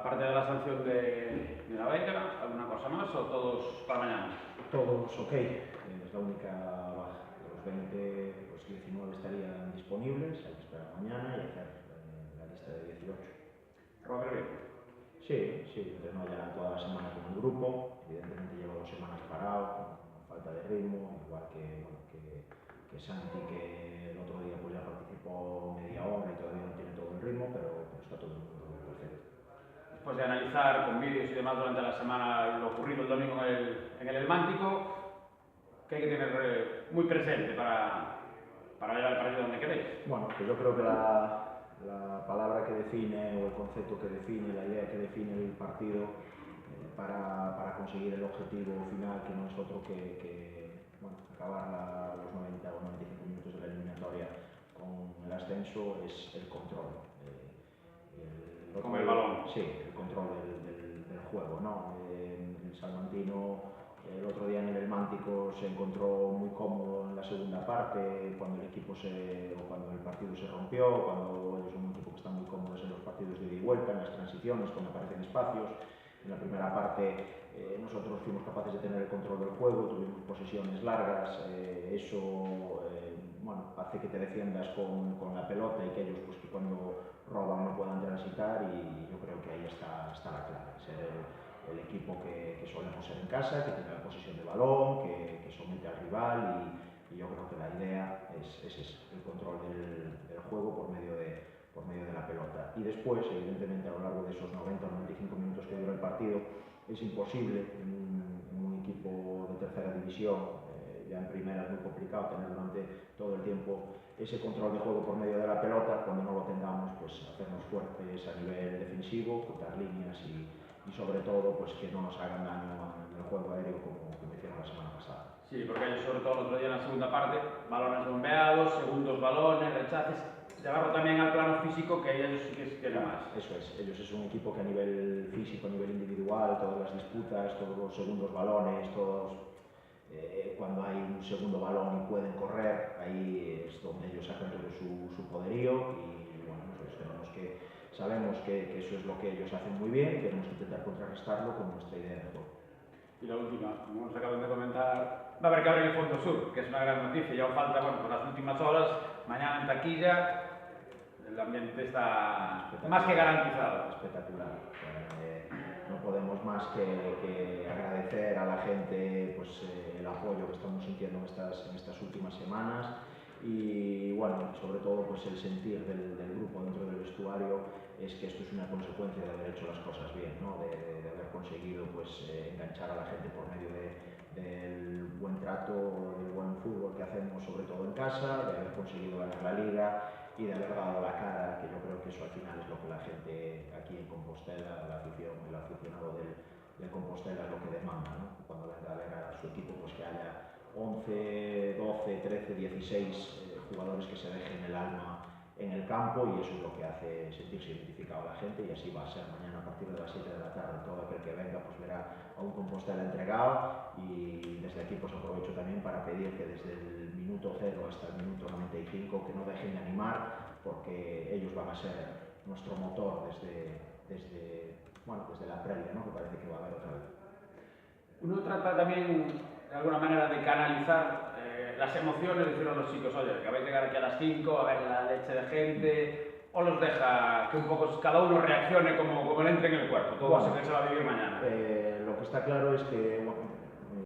aparte de la sanción de la beca, ¿alguna cosa más o todos para mañana? Todos ok, es la única baja. De los 20, pues 19 estarían disponibles, hay que esperar mañana y hacer la lista de 18. ¿Robert bien? Sí, entrenó ya toda la semana con el grupo, evidentemente lleva 2 semanas parado, con falta de ritmo, igual que Santi, que el otro día pues ya participó media hora y todavía no tiene todo el ritmo, pero está todo el mundo perfecto. Después de analizar con vídeos y demás durante la semana lo ocurrido el domingo en el Elmántico, ¿qué hay que tener muy presente para llevar el partido donde queréis? Bueno, pues yo creo que la palabra que define o el concepto que define, la idea que define el partido para conseguir el objetivo final, que no es otro que bueno, acabar los 90 o 95 minutos de la eliminatoria con el ascenso, es el control. Con el balón. Sí, el control del juego, ¿no? El salmantino el otro día en el Elmántico se encontró muy cómodo en la segunda parte, cuando el partido se rompió, cuando ellos son un equipo que están muy cómodos en los partidos de ida y vuelta, en las transiciones, cuando aparecen espacios. En la primera parte nosotros fuimos capaces de tener el control del juego, tuvimos posesiones largas, eso bueno, hace que te defiendas con la pelota y que ellos pues, que cuando roban no puedan transitar, y yo creo que ahí está la clave, ser el equipo que solemos ser en casa, que tiene la posesión de balón, que somete al rival, y yo creo que la idea es el control del juego por medio de la pelota. Y después, evidentemente, a lo largo de esos 90 o 95 minutos que dura el partido, es imposible en un equipo de tercera división, ya en primera es muy complicado tener durante todo el tiempo ese control de juego por medio de la pelota. Cuando no lo tengamos, pues hacernos fuertes a nivel defensivo, cortar líneas y sobre todo pues que no nos hagan daño en el juego aéreo como hicieron la semana pasada. Sí, porque ellos sobre todo el otro día en la segunda parte, balones bombeados, segundos balones, rechaces, llevarlo también al plano físico, que ellos sí que tienen más. Eso es, ellos es un equipo que a nivel físico, a nivel individual, todas las disputas, todos los segundos balones, cuando hay un segundo balón y pueden correr, ahí es donde ellos sacan todo su poderío, y bueno, nosotros sabemos que eso es lo que ellos hacen muy bien, queremos intentar contrarrestarlo con nuestra idea de juego. Y la última, como nos acaban de comentar, va a haber que abrir el Fondo Sur, que es una gran noticia, ya falta, bueno, por las últimas horas, mañana en taquilla, el ambiente está más que garantizado. Espectacular. No podemos más que agradecer a la gente pues, el apoyo que estamos sintiendo en estas últimas semanas, y bueno, sobre todo pues el sentir del grupo dentro del vestuario es que esto es una consecuencia de haber hecho las cosas bien, ¿no? de haber conseguido pues, enganchar a la gente por medio del buen trato, del buen fútbol que hacemos sobre todo en casa, de haber conseguido ganar la Liga y de haber dado la cara, que yo creo que eso al final es lo que la gente aquí en Compostela, el aficionado del Compostela, es lo que demanda, ¿no? Cuando venga a ver a su equipo, pues que haya 11, 12, 13, 16 jugadores que se dejen el alma en el campo, y eso es lo que hace sentirse identificado a la gente, y así va a ser mañana a partir de las 7 de la tarde. Todo aquel que venga pues verá a un Compostela entregado, y desde aquí pues aprovecho también para pedir que desde el minuto 0 hasta el minuto 95 que no dejen de animar, porque ellos van a ser nuestro motor desde la previa, ¿no? Que parece que va a haber otra vez. Uno trata también de alguna manera de canalizar las emociones, decir a los chicos, oye, que vais a llegar aquí a las 5 a ver la leche de gente, o los deja que un poco cada uno reaccione como le entre en el cuerpo, todo eso que se va a vivir mañana. Lo que está claro es que bueno,